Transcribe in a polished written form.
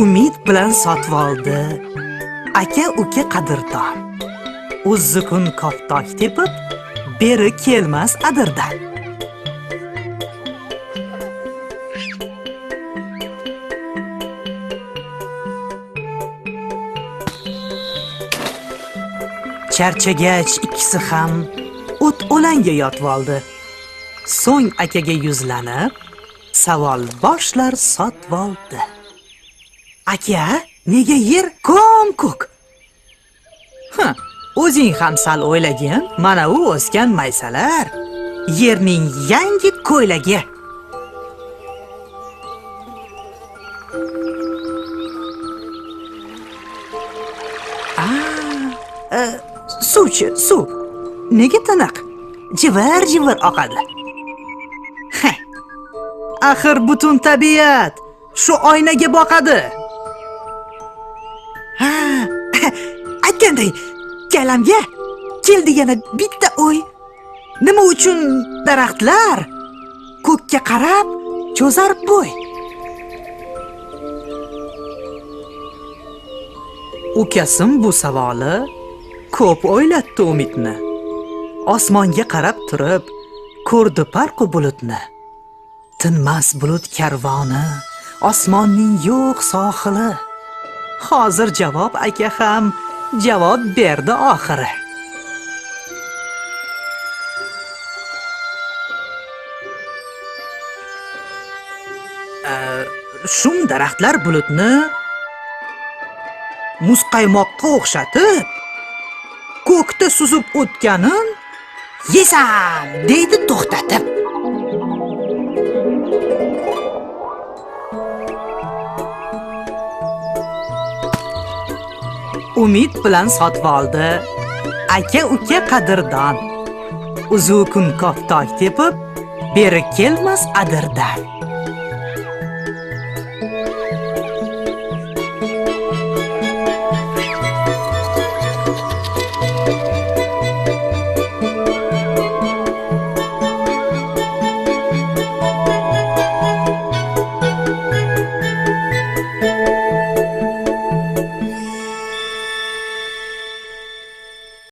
umid bilan sotib oldi. Aka uka qadrdon. Uzzi kun koftosh tepib, beri kelmas adirdan. Charchagach ikkisi ham o't o'langa yotib oldi. So'ng akaga yuzlanib, savol boshlar sotib oldi. Aka, nega yer ko'm-ko'k? O'zing ham sal o'ylagin, mana u o'sgan maysalar, yerning yangi ko'ylagi. Suvchi, suv. Nega tiniq? Jivir-jivir oqadi. Axir butun tabiat shu oynaga boqadi. Aytganday, kalamga keldi yana bitta o'y. Nima uchun daraxtlar ko'kka qarab cho'zar bo'y? Ukasim bu savoli ko'p o'ylatdi umidni. Osmonga qarab turib, ko'rdi parqu bulutni. Tinmas bulut karvoni, osmonning yo'q sohili. Hozir javob aka ham javob berdi oxiri. Shum daraxtlar bulutni muzqaymoqqa o'xshatib, ko'kda suzib o'tganin yesam deydi to'xtatib. Umid bilan sotib oldi. Aka uka qadrdon. Uzu kun koftosh tepib, beri kelmas adirdan.